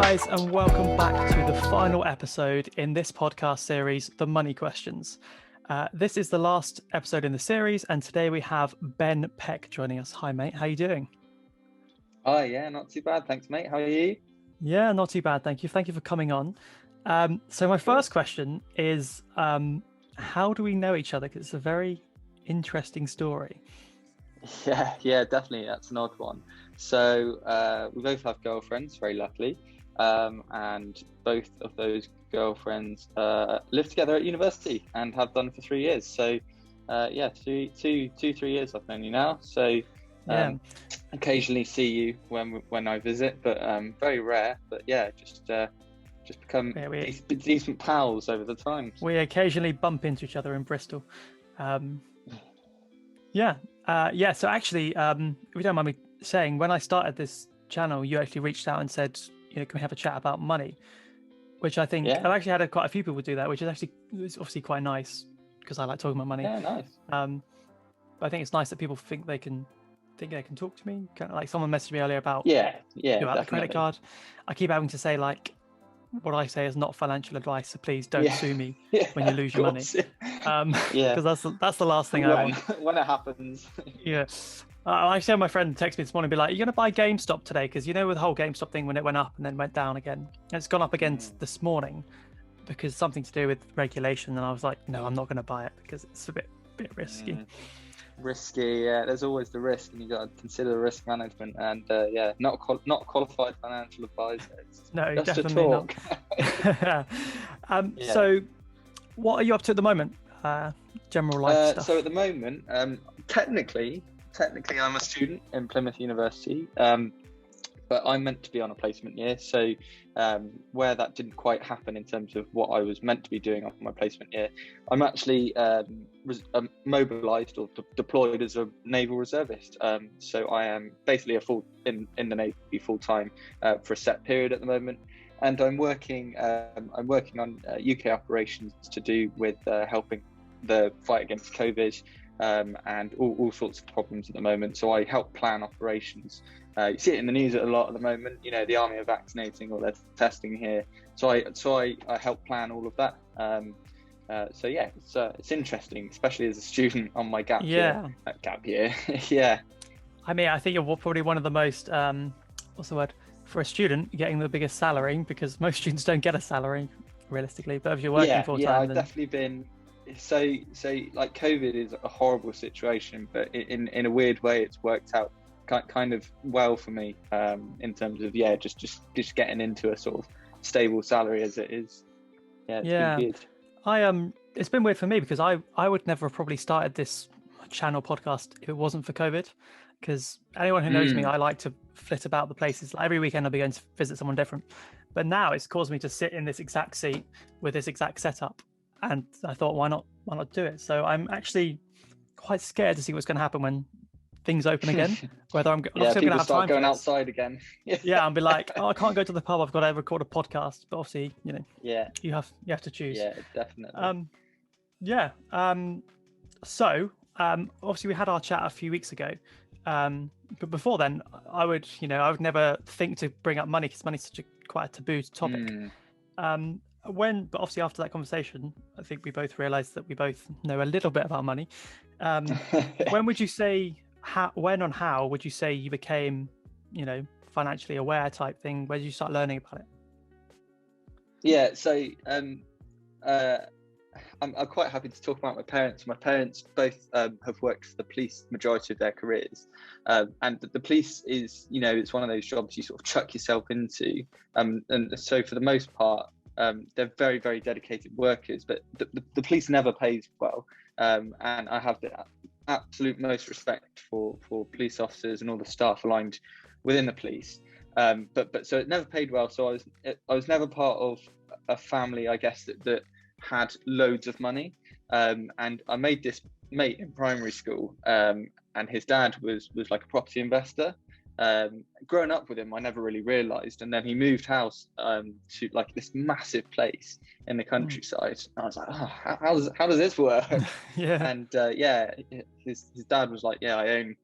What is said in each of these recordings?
guys, and welcome back to the final episode in this podcast series, The Money Questions. This is the last episode in the series, and today we have Ben Peck joining us. Hi, mate. How are you doing? Oh, yeah, not too bad. Thanks, mate. How are you? Yeah, not too bad. Thank you. Thank you for coming on. So my first question is, how do we know each other? Because it's a very interesting story. Yeah, definitely. That's an odd one. So we both have girlfriends, very luckily. And both of those girlfriends live together at university and have done for 3 years. So yeah, 3 years I've known you now. So occasionally see you when I visit, but very rare. But yeah, just become decent pals over the time. We occasionally bump into each other in Bristol. So actually, if you don't mind me saying, when I started this channel, you actually reached out and said, can we have a chat about money? Which I think I've actually had quite a few people do that, which is obviously quite nice because I like talking about money. Yeah, nice. But I think it's nice that people think they can talk to me. Kind of like someone messaged me earlier about about the credit card. I keep having to say what I say is not financial advice, so please don't sue me when you lose your money. Because that's the last thing I want. When it happens. Yeah. I actually had my friend text me this morning and be like, "Are you going to buy GameStop today?" Because with the whole GameStop thing, when it went up and then went down again, and it's gone up again this morning because something to do with regulation. And I was like, no, I'm not going to buy it because it's a bit risky. Risky, yeah. There's always the risk, and you got to consider the risk management. And not qualified financial advisor. No, just definitely not. So, what are you up to at the moment? General life stuff. So at the moment, technically, I'm a student in Plymouth University, but I'm meant to be on a placement year. So where that didn't quite happen in terms of what I was meant to be doing on my placement year, I'm actually mobilised or deployed as a naval reservist. So I am basically in the Navy full time for a set period at the moment. And I'm working on UK operations to do with helping the fight against COVID and all sorts of problems at the moment. So I help plan operations. You see it in the news a lot at the moment. The army are vaccinating or they're testing here. So I help plan all of that. It's interesting, especially as a student on my gap year. Yeah. I mean, I think you're probably one of the most what's the word? For a student, getting the biggest salary, because most students don't get a salary realistically. But if you're working full time, I've definitely been. So like COVID is a horrible situation, but in a weird way, it's worked out kind of well for me in terms of just getting into a sort of stable salary as it is. It's been good. It's been weird for me because I would never have probably started this channel podcast if it wasn't for COVID. Because anyone who knows me, I like to flit about the places. Like every weekend I'll be going to visit someone different. But now it's caused me to sit in this exact seat with this exact setup. And I thought, why not do it? So I'm actually quite scared to see what's going to happen when things open again. Whether I'm going to have time going outside again. I'll be like, I can't go to the pub. I've got to record a podcast. But obviously, you have to choose. Yeah, definitely. So obviously we had our chat a few weeks ago. But before then, I would never think to bring up money because money's such quite a taboo topic. But obviously after that conversation, I think we both realised that we both know a little bit about money. When would you say? How would you say you became, financially aware type thing? Where did you start learning about it? Yeah, so I'm quite happy to talk about my parents. My parents both have worked for the police majority of their careers, and the police is, it's one of those jobs you sort of chuck yourself into, and so for the most part, they're very, very dedicated workers. But the police never pays well, and I have the absolute most respect for police officers and all the staff aligned within the police. But so it never paid well. So I was never part of a family, I guess, that had loads of money, and I made this mate in primary school, and his dad was like a property investor. Growing up with him, I never really realised, and then he moved house to like this massive place in the countryside. I was like, oh, how does this work? Yeah. And his dad was like, I own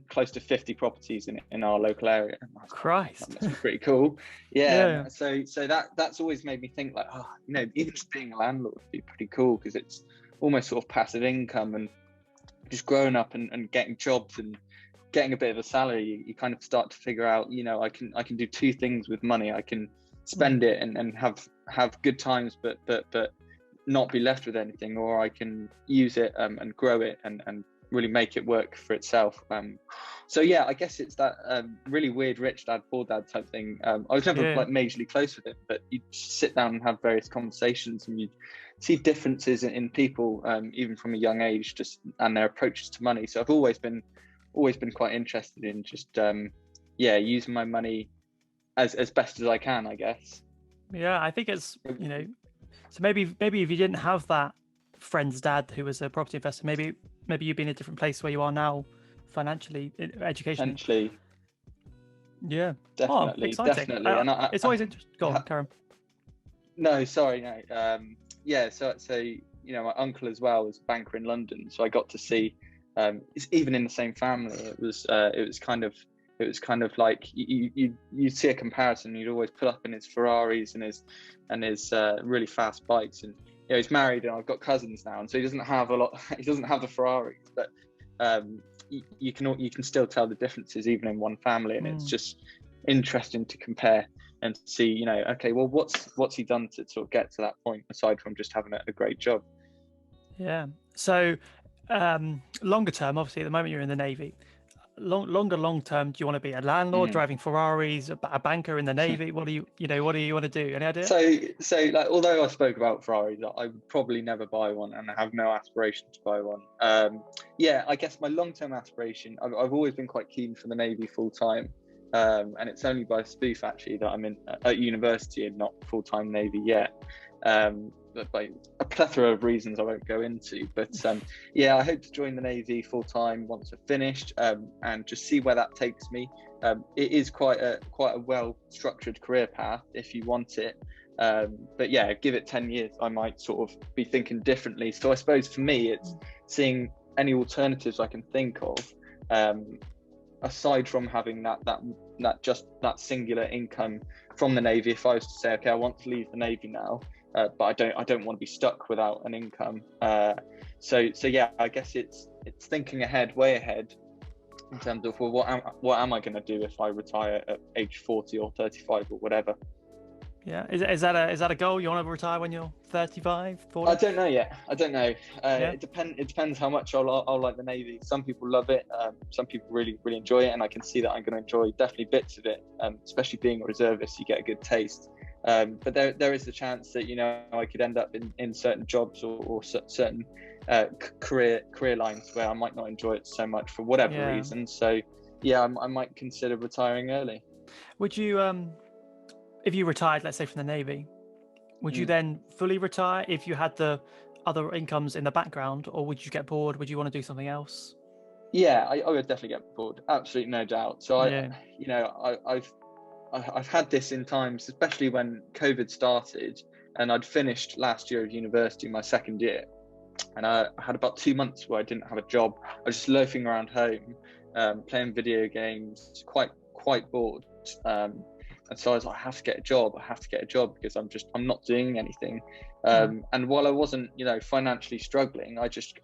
close to 50 properties in our local area. Christ, that must be pretty cool. Yeah. Yeah. So that's always made me think like, oh, you know, even just being a landlord would be pretty cool, because it's almost sort of passive income, and just growing up and getting jobs and getting a bit of a salary, you kind of start to figure out, you know, I can do two things with money. I can spend it and have good times, but not be left with anything, or I can use it and grow it and really make it work for itself. So yeah, I guess it's that really weird rich dad poor dad type thing. I was never like majorly close with him, but you sit down and have various conversations, and you see differences in people, even from a young age, just and their approaches to money. So I've always been quite interested in just using my money as best as I can, I guess. Yeah, I think it's, you know, so maybe if you didn't have that friend's dad who was a property investor, maybe you'd be in a different place where you are now, financially, educationally. Potentially. Yeah. Definitely. Exciting. And it's always interesting. Go on, Karen. No, sorry, no. So you know, my uncle as well was a banker in London, so I got to see. It's even in the same family. It was kind of like you'd see a comparison. You'd always put up in his Ferraris and his really fast bikes, and you know, he's married, and I've got cousins now, and so he doesn't have a lot. He doesn't have the Ferraris, but you can still tell the differences even in one family, and it's just interesting to compare and see, you know, okay, well, what's he done to sort of get to that point, aside from just having a great job. Yeah. So longer term, obviously at the moment you're in the Navy. Long term, do you want to be a landlord driving Ferraris, a banker in the Navy? What do you want to do? Any idea? So like, although I spoke about Ferraris, I would probably never buy one, and I have no aspiration to buy one. I guess my long-term aspiration, I've always been quite keen for the Navy full-time, and it's only by spoof actually that I'm at university and not full-time Navy yet. But by a plethora of reasons I won't go into, but I hope to join the Navy full time once I've finished, and just see where that takes me. It is quite a well structured career path if you want it, but yeah, give it 10 years, I might sort of be thinking differently. So I suppose for me, it's seeing any alternatives I can think of, aside from having that singular income from the Navy. If I was to say, okay, I want to leave the Navy now, but I don't want to be stuck without an income. So yeah, I guess it's thinking ahead, way ahead, in terms of, well, what am I going to do if I retire at age 40 or 35 or whatever. Yeah, is that a goal? You want to retire when you're 35, 40? I don't know yet. I don't know. It depends how much I'll like the Navy. Some people love it. Some people really enjoy it, and I can see that I'm going to enjoy definitely bits of it. Especially being a reservist, you get a good taste. But there is the chance that, you know, I could end up in certain jobs or certain career lines where I might not enjoy it so much for whatever reason. So yeah, I might consider retiring early. Would you if you retired, let's say, from the Navy, would you then fully retire if you had the other incomes in the background, or would you get bored? Would you want to do something else? Yeah, I would definitely get bored. Absolutely, no doubt. So I've had this in times, especially when COVID started, and I'd finished last year of university, my second year, and I had about 2 months where I didn't have a job. I was just loafing around home, playing video games, quite bored. And so I was like, I have to get a job because I'm not doing anything. And while I wasn't, you know, financially struggling, I just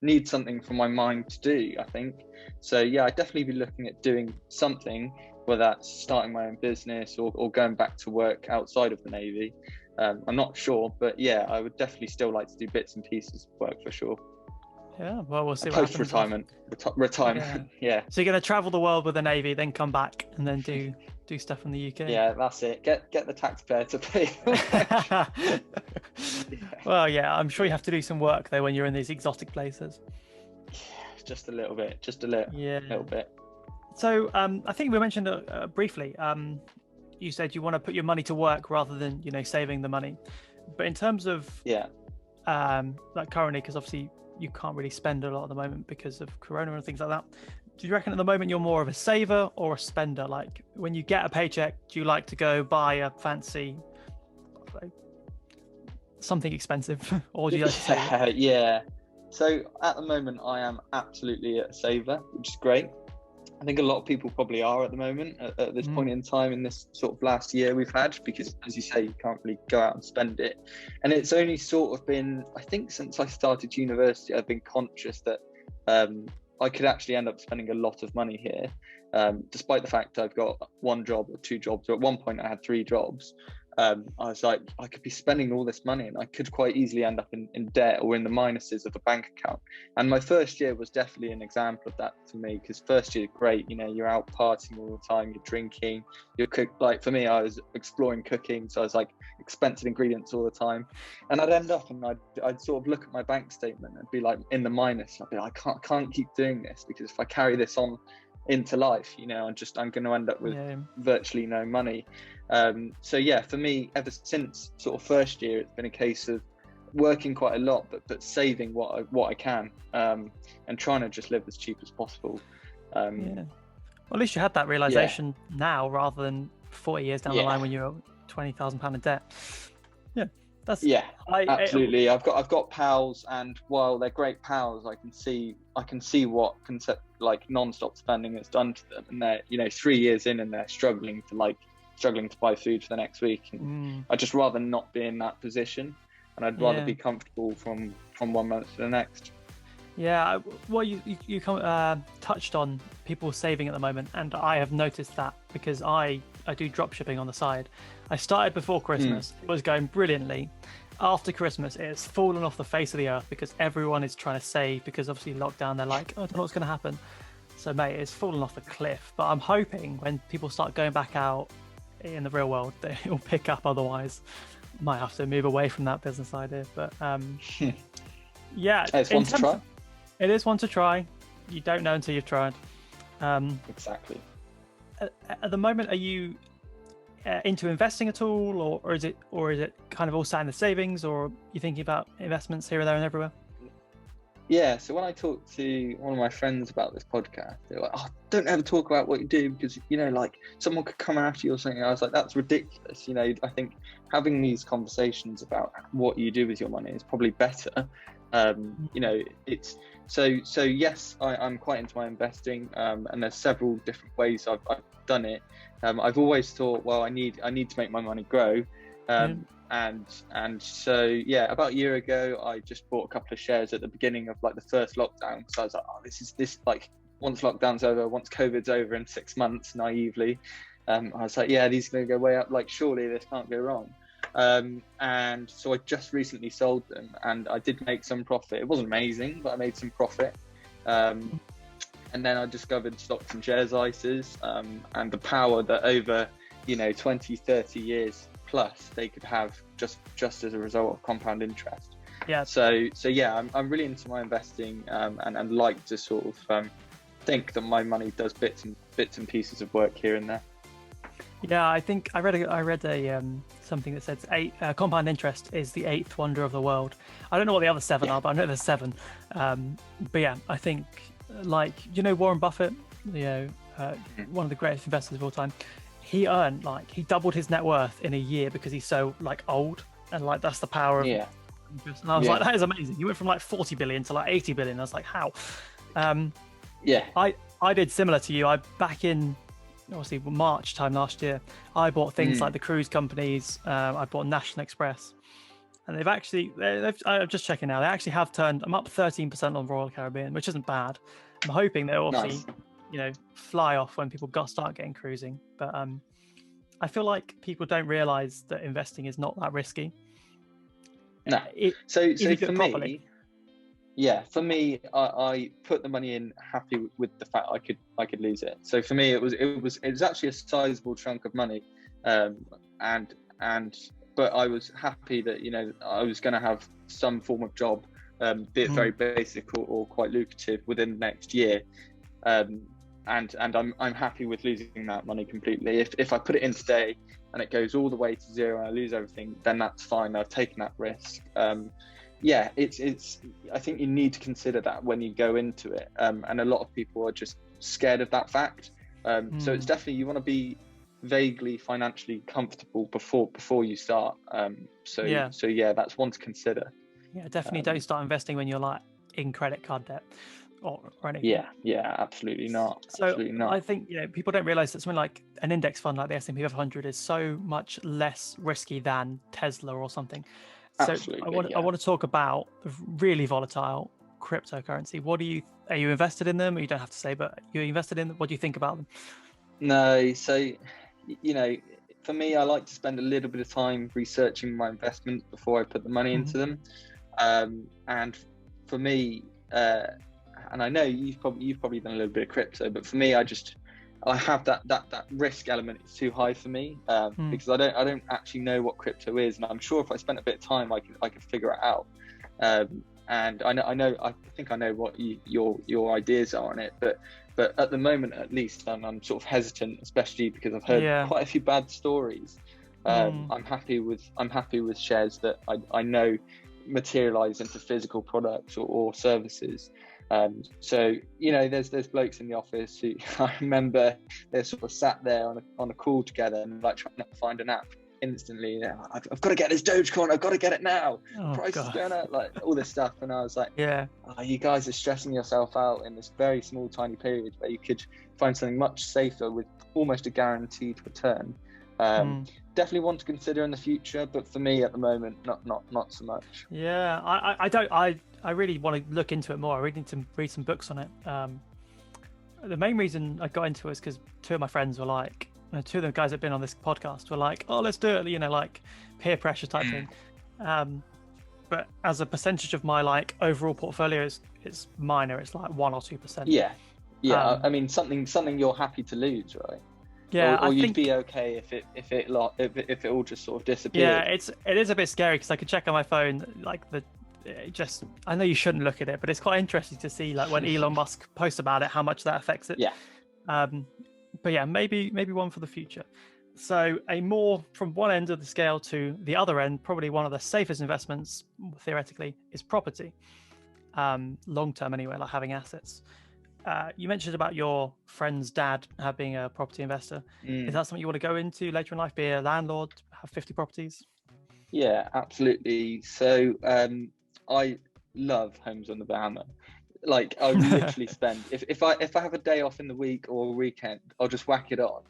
need something for my mind to do, I think. So yeah, I'd definitely be looking at doing something, whether that's starting my own business or going back to work outside of the Navy. I'm not sure, but yeah, I would definitely still like to do bits and pieces of work for sure. Yeah, well, we'll see. Post-retirement, retirement. Yeah. So you're going to travel the world with the Navy, then come back and then do stuff in the UK. Yeah, that's it. Get the taxpayer to pay. Well, yeah, I'm sure you have to do some work though when you're in these exotic places. Yeah, just a little bit. Little bit. So I think we mentioned briefly. You said you want to put your money to work rather than, you know, saving the money. But in terms of like currently, because obviously you can't really spend a lot at the moment because of Corona and things like that. Do you reckon at the moment you're more of a saver or a spender? Like when you get a paycheck, do you like to go buy a fancy, like, something expensive, or do you like to save? Yeah. So at the moment I am absolutely a saver, which is great. I think a lot of people probably are at the moment at this point in time, in this sort of last year we've had, because as you say, you can't really go out and spend it. And it's only sort of been, I think since I started university, I've been conscious that I could actually end up spending a lot of money here, despite the fact I've got one job or two jobs, or at one point I had three jobs. I was like, I could be spending all this money and I could quite easily end up in debt or in the minuses of the bank account. And my first year was definitely an example of that for me, because first year, great, you know, you're out partying all the time, you're drinking, like for me, I was exploring cooking, so I was like expensive ingredients all the time. And I'd end up and I'd sort of look at my bank statement and be like in the minus. I'd be like, I can't keep doing this, because if I carry this on into life, you know, I'm going to end up with virtually no money. So yeah, for me, ever since sort of first year, it's been a case of working quite a lot, but saving what I can, and trying to just live as cheap as possible. Well, at least you had that realization now, rather than 40 years down the line when you're £20,000 in debt. Absolutely. I've got pals, and while they're great pals, I can see what like non-stop spending has done to them, and they're, you know, 3 years in and they're struggling to buy food for the next week. And I'd just rather not be in that position, and I'd rather be comfortable from 1 month to the next. Yeah, well, you touched on people saving at the moment, and I have noticed that because I do drop shipping on the side. I started before Christmas. It was going brilliantly. After Christmas, it's fallen off the face of the earth because everyone is trying to save, because obviously lockdown, they're like, oh, I don't know what's going to happen. So, mate, it's fallen off a cliff. But I'm hoping when people start going back out in the real world, that it'll pick up. Otherwise, might have to move away from that business idea. But it's one to try. It is one to try. You don't know until you've tried. Exactly. At the moment, are you into investing at all, or is it kind of all sat in the savings, or are you thinking about investments here and there and everywhere? Yeah, so when I talked to one of my friends about this podcast, they were like, oh, don't ever talk about what you do, because, you know, like someone could come after you or something. I was like, that's ridiculous. You know, I think having these conversations about what you do with your money is probably better. You know, it's so yes, I'm quite into my investing, and there's several different ways I've done it. I've always thought, well, I need to make my money grow. And so yeah, about a year ago, I just bought a couple of shares at the beginning of like the first lockdown. So I was like, oh, this like, once lockdown's over, once COVID's over in 6 months, naively, I was like, yeah, these are going to go way up. Like, surely this can't go wrong. And so I just recently sold them, and I did make some profit. It wasn't amazing, but I made some profit. And then I discovered stocks and shares ISAs, and the power that over, you know, 20, 30 years plus they could have just as a result of compound interest. So yeah, I'm really into my investing, and like to sort of think that my money does bits and pieces of work here and there. Yeah, I think I read a something that says compound interest is the 8th wonder of the world. I don't know what the other 7 are, but I know there's 7. But yeah, I think, like, you know, Warren Buffett, you know, one of the greatest investors of all time. He doubled his net worth in a year because he's so like old, and like that's the power of interest. And I was like, that is amazing. You went from like 40 billion to like 80 billion. I was like, how? I did similar to you. I back in obviously March time last year, I bought things like the cruise companies. I bought National Express, and I'm just checking now. They actually have turned. I'm up 13% on Royal Caribbean, which isn't bad. I'm hoping they'll obviously, you know, fly off when people start getting cruising. But I feel like people don't realize that investing is not that risky. No. So for me, I put the money in happy with the fact I could lose it. So for me, it was actually a sizable chunk of money, but I was happy that, you know, I was going to have some form of job, be it very basic or quite lucrative, within the next year. And I'm happy with losing that money completely. If I put it in today and it goes all the way to zero and I lose everything, then that's fine. I've taken that risk. It's I think you need to consider that when you go into it. And a lot of people are just scared of that fact. So it's definitely, you want to be vaguely financially comfortable before you start. So yeah, that's one to consider. Yeah, definitely don't start investing when you're like in credit card debt. or anything. Yeah, absolutely not. So Absolutely not. I think, people don't realize that something like an index fund like the S&P 500 is so much less risky than Tesla or something. So Absolutely, I want to talk about really volatile cryptocurrency. Are you invested in them? You don't have to say, but you're invested in them. What do you think about them? No, so for me, I like to spend a little bit of time researching my investments before I put the money into them. And for me, and I know you've probably done a little bit of crypto, but for me, I have that risk element is too high for me, because I don't actually know what crypto is, and I'm sure if I spent a bit of time, I could figure it out. And I think I know what your ideas are on it, but at the moment, at least, I'm sort of hesitant, especially because I've heard quite a few bad stories. I'm happy with shares that I know materialize into physical products or services. So there's blokes in the office who I remember they're sort of sat there on a call together and like trying to find an app instantly. I've got to get this Dogecoin, I've got to get it now. Price is going up, like all this stuff. And I was like, you guys are stressing yourself out in this very small tiny period where you could find something much safer with almost a guaranteed return. Definitely want to consider in the future, but for me at the moment, not so much. I really want to look into it more. I really need to read some books on it. The main reason I got into it is because two of my friends were like, two of the guys that have been on this podcast were like, oh, let's do it, like peer pressure type thing. But as a percentage of my like overall portfolio, it's minor. It's like 1 or 2%. I mean, something you're happy to lose, right? Or you'd be okay if it all just sort of disappeared. It is a bit scary because I could check on my phone like I know you shouldn't look at it, but it's quite interesting to see like when Elon Musk posts about it, how much that affects it. But yeah, maybe one for the future. So a more from one end of the scale to the other end, probably one of the safest investments theoretically is property, long term anyway, like having assets. You mentioned about your friend's dad being a property investor. Is that something you want to go into later in life, be a landlord, have 50 properties? Yeah, absolutely. So I love homes on the Bahama. Like I would literally spend if I have a day off in the week or a weekend, I'll just whack it on,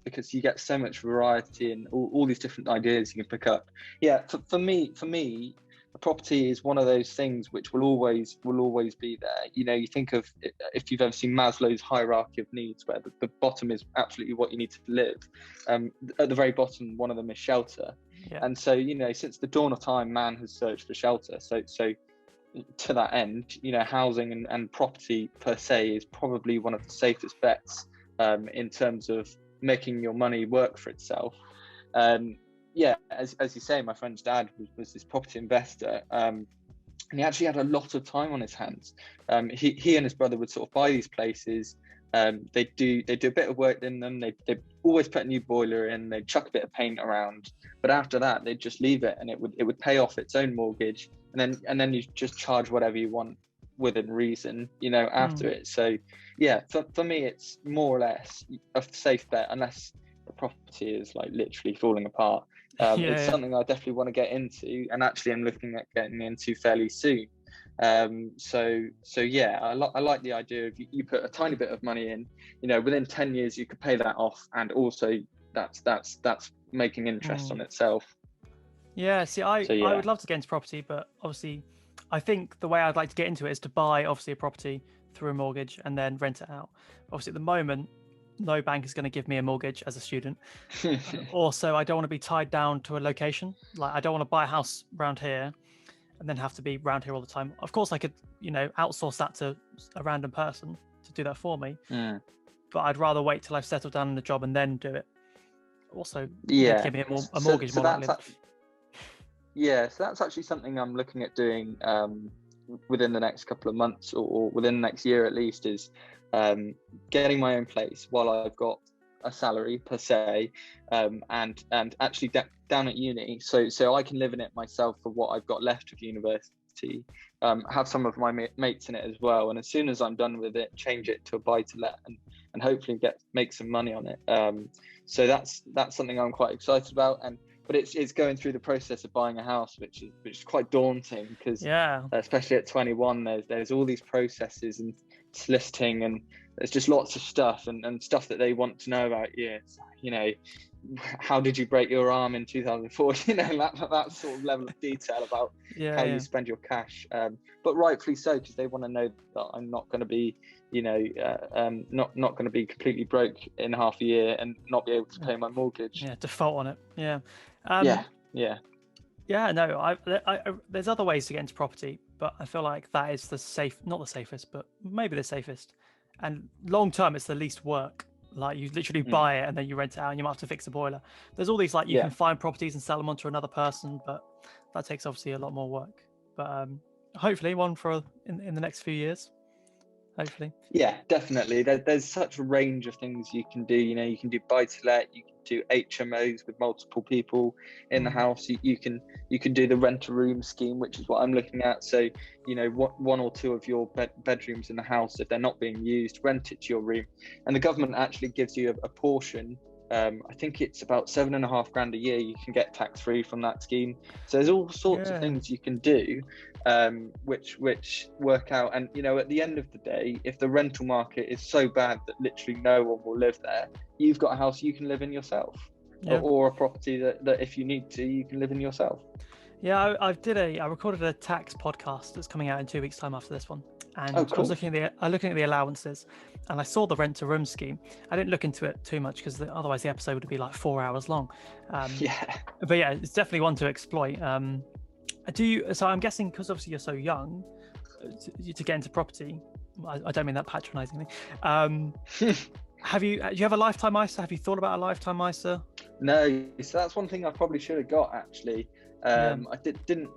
because you get so much variety and all these different ideas you can pick up. Yeah, for me, a property is one of those things which will always be there. You think of, if you've ever seen Maslow's hierarchy of needs, where the bottom is absolutely what you need to live. At the very bottom, one of them is shelter. And so since the dawn of time, man has searched for shelter. So to that end, housing and property per se is probably one of the safest bets in terms of making your money work for itself. As you say, my friend's dad was this property investor, and he actually had a lot of time on his hands. He and his brother would sort of buy these places. They do a bit of work in them. They always put a new boiler in. They'd chuck a bit of paint around, but after that they'd just leave it, and it would pay off its own mortgage, and then you just charge whatever you want within reason, after it. So for me, it's more or less a safe bet, unless the property is like literally falling apart. It's something I definitely want to get into, and actually I'm looking at getting into fairly soon. I like the idea of you put a tiny bit of money in, within 10 years you could pay that off, and also that's making interest on itself. I would love to get into property, but obviously I think the way I'd like to get into it is to buy obviously a property through a mortgage and then rent it out. Obviously at the moment no bank is going to give me a mortgage as a student. Also, I don't want to be tied down to a location. Like I don't want to buy a house around here and then have to be around here all the time. Of course I could outsource that to a random person to do that for me, but I'd rather wait till I've settled down in the job and then do it. Also give me a mortgage more likely. So that's actually something I'm looking at doing within the next couple of months, or within the next year at least, is getting my own place while I've got a salary per se, and actually down at uni, so I can live in it myself for what I've got left of university, have some of my mates in it as well, and as soon as I'm done with it, change it to a buy-to-let and hopefully make some money on it. So that's something I'm quite excited about. And but it's going through the process of buying a house, which is quite daunting, because Yeah. especially at 21, there's all these processes and soliciting, and there's just lots of stuff and stuff that they want to know about you. You know, how did you break your arm in 2004? You know, that sort of level of detail about how you spend your cash. But rightfully so, because they want to know that I'm not going to be, you know, not going to be completely broke in half a year and not be able to pay my mortgage. Yeah, default on it. Yeah. Yeah. No, I there's other ways to get into property, but I feel like that is not the safest, but maybe the safest. And long term, it's the least work. Like, you literally buy it and then you rent it out, and you might have to fix a boiler. There's all these, like, you can find properties and sell them on to another person, but that takes obviously a lot more work. But hopefully one for in the next few years. Hopefully. Yeah, definitely. There's such a range of things you can do. You know, you can do buy to let, you can do HMOs with multiple people in the house. You can do the rent a room scheme, which is what I'm looking at. So, you know, one or two of your bedrooms in the house, if they're not being used, rent it to your room. And the government actually gives you a portion. I think it's about $7,500 a year you can get tax free from that scheme. So there's all sorts of things you can do, which work out. And, you know, at the end of the day, if the rental market is so bad that literally no one will live there, you've got a house you can live in yourself, or a property that if you need to, you can live in yourself. Yeah, I recorded a tax podcast that's coming out in 2 weeks' time after this one, and cool. I was looking at the allowances, and I saw the rent to room scheme. I didn't look into it too much because otherwise the episode would be like 4 hours long. But yeah, it's definitely one to exploit. So I'm guessing, because obviously you're so young to get into property. I don't mean that patronizingly. Do you have a lifetime ISA? Have you thought about a lifetime ISA? No, so that's one thing I probably should have got, actually. I didn't,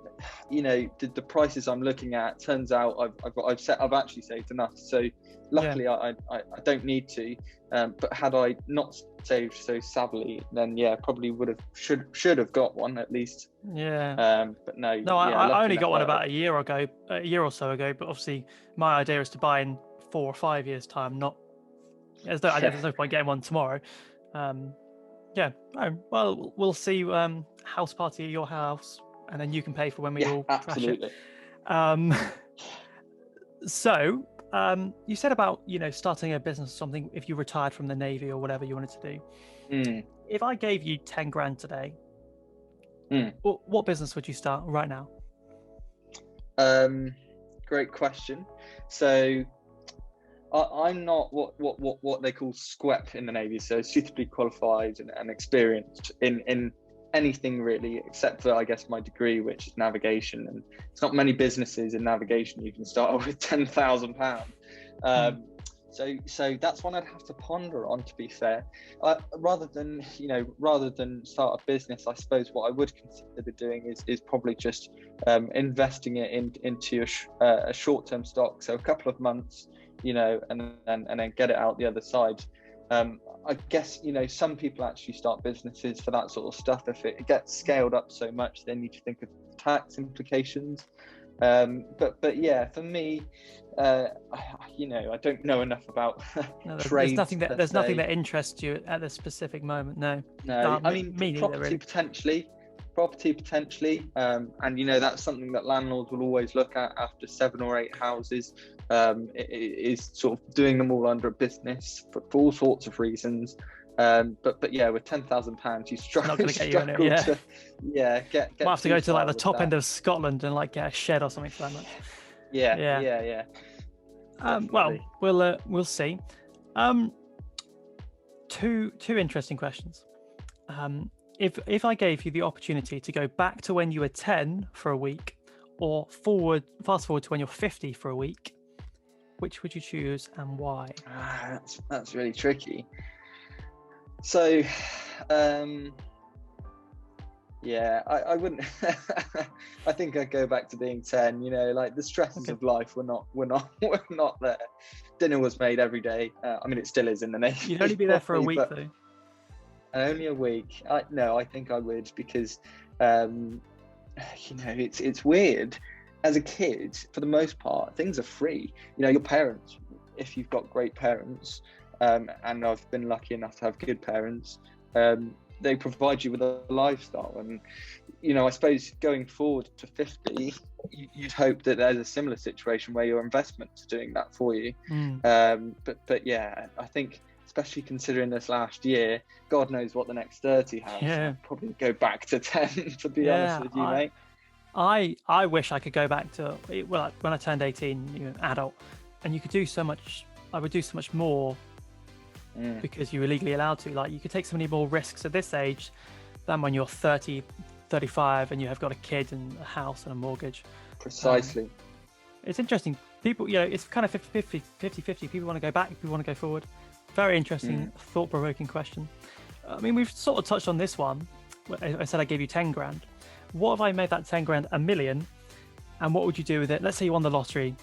you know, the prices I'm looking at, turns out I've actually saved enough. So luckily I don't need to, but had I not saved so savvily, then probably should have got one at least. But no. I only got one about a year or so ago, but obviously my idea is to buy in 4 or 5 years time, not there's no point getting one tomorrow. Well, we'll see. House party at your house, and then you can pay for when we all absolutely. Crash it. So you said about, you know, starting a business or something if you retired from the Navy or whatever you wanted to do. If I gave you 10 grand today, what business would you start right now? Great question. So I'm not what they call SQEP in the Navy, so suitably qualified and experienced in anything really, except for, I guess, my degree, which is navigation. And it's not many businesses in navigation you can start with £10,000. So that's one I'd have to ponder on, to be fair. Rather than start a business, I suppose what I would consider doing is probably just investing it into a short-term stock, so a couple of months, you know, and then get it out the other side. I guess, you know, some people actually start businesses for that sort of stuff. If it gets scaled up so much, they need to think of tax implications. But yeah, for me, you know, I don't know enough about trades. There's nothing that interests you at this specific moment. No. I mean, me property neither, really. potentially, and you know, that's something that landlords will always look at after 7 or 8 houses. Is sort of doing them all under a business for all sorts of reasons. But yeah, with £10,000, you struggle. Not get you in it, get. Might have to go to like the top end of Scotland and like get a shed or something for that much. Yeah. Well, we'll see. Two interesting questions. If I gave you the opportunity to go back to when you were 10 for a week, or fast forward to when you're 50 for a week, which would you choose and why? That's really tricky. So, I wouldn't. I think I'd go back to being 10. You know, like the stresses of life were not there. Dinner was made every day. I mean, it still is in the Navy. You'd only be there for a week, though. Only a week. I think I would, because you know, it's weird. As a kid, for the most part, things are free. You know, your parents, if you've got great parents, and I've been lucky enough to have good parents, they provide you with a lifestyle. And I suppose going forward to 50, you'd hope that there's a similar situation where your investments are doing that for you. But yeah, I think, especially considering this last year, God knows what the next 30 has. I'd probably go back to 10, to be honest with you, mate. I wish I could go back to, well, when I turned 18, adult, and you could do so much. I would do so much more because you were legally allowed to. Like, you could take so many more risks at this age than when you're 30, 35 and you have got a kid and a house and a mortgage. Precisely. It's interesting. People, it's kind of 50-50. People want to go back, people want to go forward. Very interesting, thought-provoking question. I mean, we've sort of touched on this one. I said I gave you 10 grand. What if I made that 10 grand a million? And what would you do with it? Let's say you won the lottery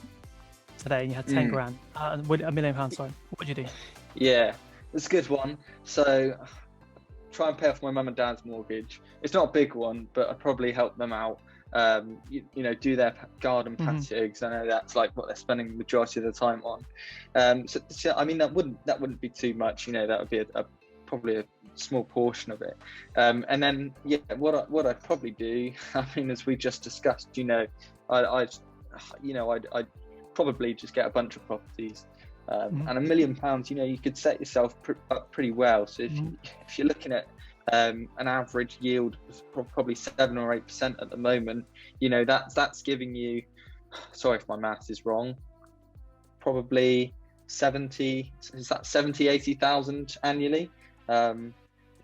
today and you had 10 grand, £1 million, sorry. What would you do? Yeah, it's a good one. So try and pay off my mum and dad's mortgage. It's not a big one, but I'd probably help them out. Do their garden patio, because I know that's like what they're spending the majority of the time on. So I mean, that wouldn't be too much. That would be probably a small portion of it. And then what I'd probably do, I mean, as we just discussed, I'd probably just get a bunch of properties. And £1 million, you could set yourself up pretty well. So if you're looking at an average yield of probably 7 or 8% at the moment, that's giving you, sorry if my maths is wrong, probably 80,000 annually. Am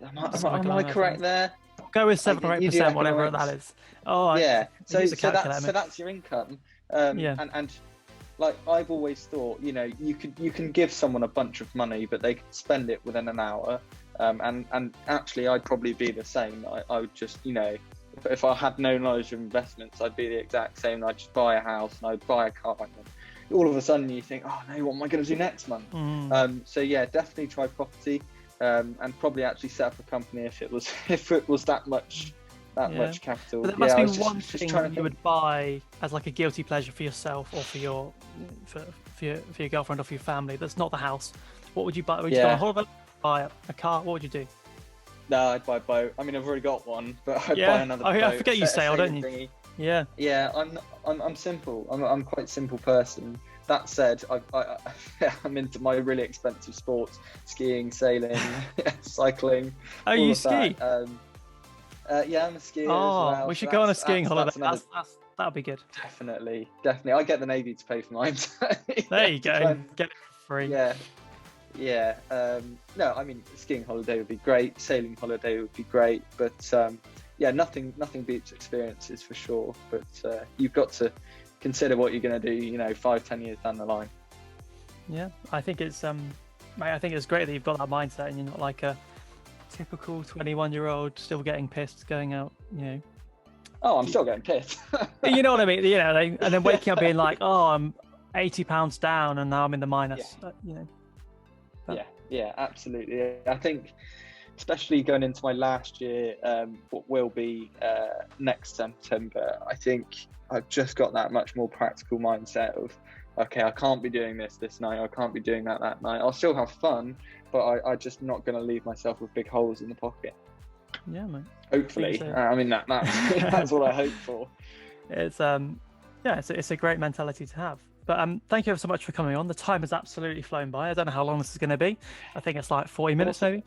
I correct there? Go with 7 or 8%, whatever that is. Oh yeah. So that's your income. And like, I've always thought, you can give someone a bunch of money, but they can spend it within an hour. And actually, I'd probably be the same. I would just, if I had no knowledge of investments, I'd be the exact same. I'd just buy a house and I'd buy a car. And all of a sudden, you think, oh no, what am I going to do next month? So yeah, definitely try property, and probably actually set up a company if it was that much capital. But there must be one thing that you would buy as like a guilty pleasure for yourself or for your girlfriend or for your family. That's not the house. What would you buy? Would you go on holiday? Buy a car? What would you do? No, I'd buy a boat. I mean, I've already got one, but I'd buy another boat. I forget you sail, don't you? Thingy. Yeah. Yeah, I'm simple. I'm quite a simple person. That said, I'm into my really expensive sports: skiing, sailing, cycling. Oh, you ski? Yeah, I'm a skier as well. We should go on a skiing holiday. That'll be good. Definitely. I get the Navy to pay for mine. There you go. Get it for free. Yeah. No, I mean, skiing holiday would be great. Sailing holiday would be great. But nothing beats experiences for sure. But you've got to consider what you're going to do, 5-10 years down the line. Yeah, I think it's great that you've got that mindset and you're not like a typical 21-year-old still getting pissed going out, Oh, I'm still getting pissed. You know what I mean? And then waking up being like, oh, I'm £80 down and now I'm in the minus. Yeah, absolutely. I think, especially going into my last year, what will be next September, I think I've just got that much more practical mindset of, okay, I can't be doing this night, I can't be doing that night. I'll still have fun, but I'm just not going to leave myself with big holes in the pocket. Yeah, mate. Hopefully. I mean, that's what I hope for. It's a great mentality to have. But thank you ever so much for coming on. The time has absolutely flown by. I don't know how long this is going to be. I think it's like 40 minutes maybe.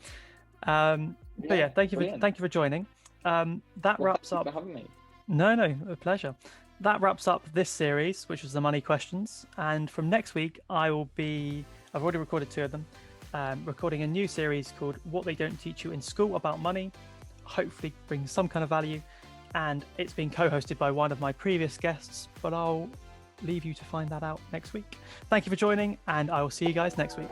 But yeah, thank you for joining. That wraps up. Thank you for having me. No, a pleasure. That wraps up this series, which was the money questions. And from next week, I've already recorded 2 of them. Recording a new series called What They Don't Teach You in School About Money. Hopefully bring some kind of value. And it's being co-hosted by one of my previous guests, but I'll leave you to find that out next week. Thank you for joining, and I will see you guys next week.